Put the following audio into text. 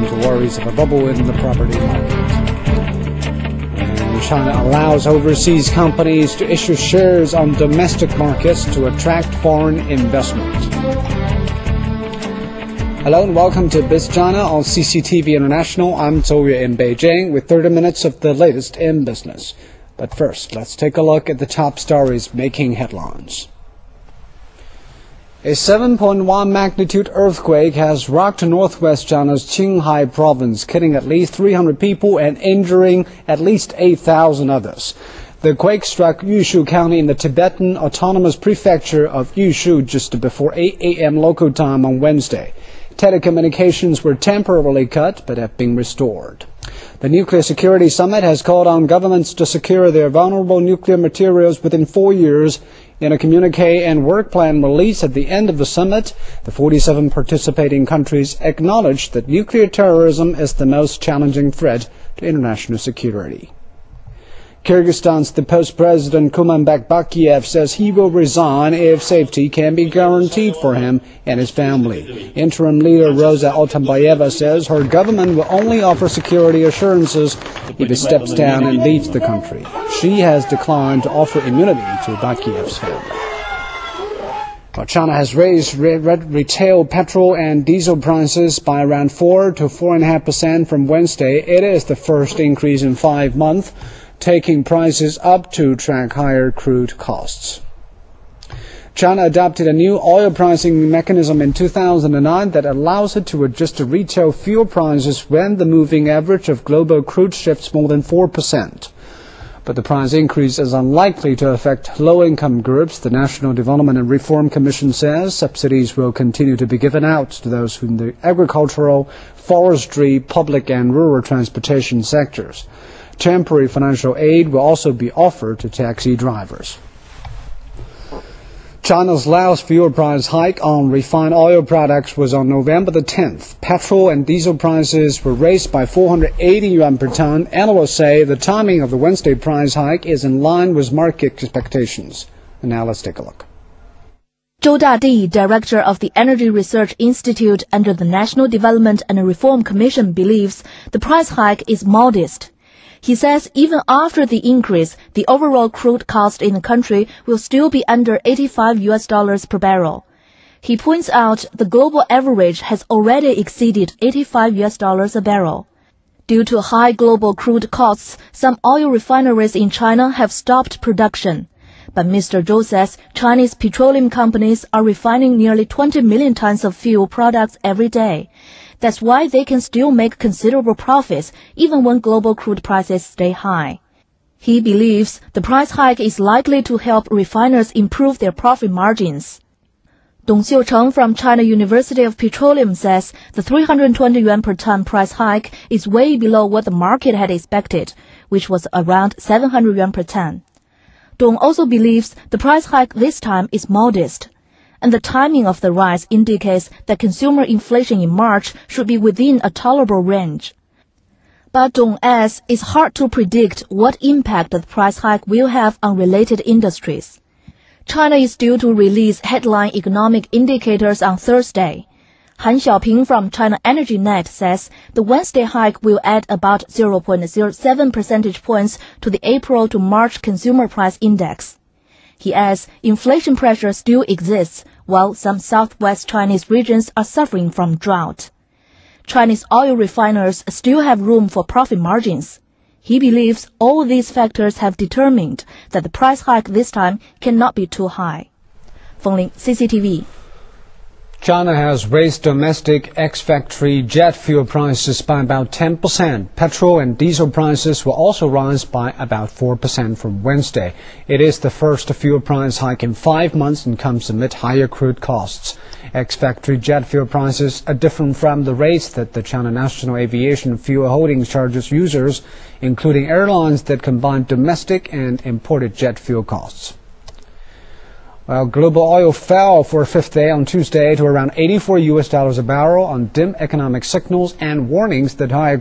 adding to worries of a bubble in the property market. And China allows overseas companies to issue shares on domestic markets to attract foreign investment. Hello and welcome to BizChina on CCTV International. I'm Zhou Yue in Beijing with 30 minutes of the latest in business. But first, let's take a look at the top stories making headlines. A 7.1 magnitude earthquake has rocked northwest China's Qinghai province, killing at least 300 people and injuring at least 8,000 others. The quake struck Yushu County in the Tibetan Autonomous Prefecture of Yushu just before 8 a.m. local time on Wednesday. Telecommunications were temporarily cut but have been restored. The Nuclear Security Summit has called on governments to secure their vulnerable nuclear materials within 4 years. In a communique and work plan released at the end of the summit, the 47 participating countries acknowledged that nuclear terrorism is the most challenging threat to international security. Kyrgyzstan's deposed president Kurmanbek Bakiev says he will resign if safety can be guaranteed for him and his family. Interim leader Rosa Otambayeva says her government will only offer security assurances if he steps down and leaves the country. She has declined to offer immunity to Bakiev's family. Well, China has raised retail petrol and diesel prices by around 4 to 4.5% from Wednesday. It is the first increase in 5 months, taking prices up to track higher crude costs. China adopted a new oil pricing mechanism in 2009 that allows it to adjust the retail fuel prices when the moving average of global crude shifts more than 4%. But the price increase is unlikely to affect low-income groups. The National Development and Reform Commission says subsidies will continue to be given out to those in the agricultural, forestry, public and rural transportation sectors. Temporary financial aid will also be offered to taxi drivers. China's last fuel price hike on refined oil products was on November the 10th. Petrol and diesel prices were raised by 480 yuan per ton. Analysts say the timing of the Wednesday price hike is in line with market expectations. And now let's take a look. Zhou Dadi, director of the Energy Research Institute under the National Development and Reform Commission, believes the price hike is modest. He says even after the increase, the overall crude cost in the country will still be under $85 per barrel. He points out the global average has already exceeded $85 a barrel. Due to high global crude costs, some oil refineries in China have stopped production. But Mr. Zhou says Chinese petroleum companies are refining nearly 20 million tons of fuel products every day. That's why they can still make considerable profits even when global crude prices stay high. He believes the price hike is likely to help refiners improve their profit margins. Dong Xiucheng from China University of Petroleum says the 320 yuan per ton price hike is way below what the market had expected, which was around 700 yuan per ton. Dong also believes the price hike this time is modest, and the timing of the rise indicates that consumer inflation in March should be within a tolerable range. But Dong adds it's hard to predict what impact the price hike will have on related industries. China is due to release headline economic indicators on Thursday. Han Xiaoping from China Energy Net says the Wednesday hike will add about 0.07 percentage points to the April to March consumer price index. He adds inflation pressure still exists, while some southwest Chinese regions are suffering from drought. Chinese oil refiners still have room for profit margins. He believes all these factors have determined that the price hike this time cannot be too high. Feng Ling, CCTV. China has raised domestic ex-factory jet fuel prices by about 10%. Petrol and diesel prices will also rise by about 4% from Wednesday. It is the first fuel price hike in 5 months and comes amid higher crude costs. Ex-factory jet fuel prices are different from the rates that the China National Aviation Fuel Holdings charges users, including airlines that combine domestic and imported jet fuel costs. Well, global oil fell for a fifth day on Tuesday to around $84 a barrel on dim economic signals and warnings that higher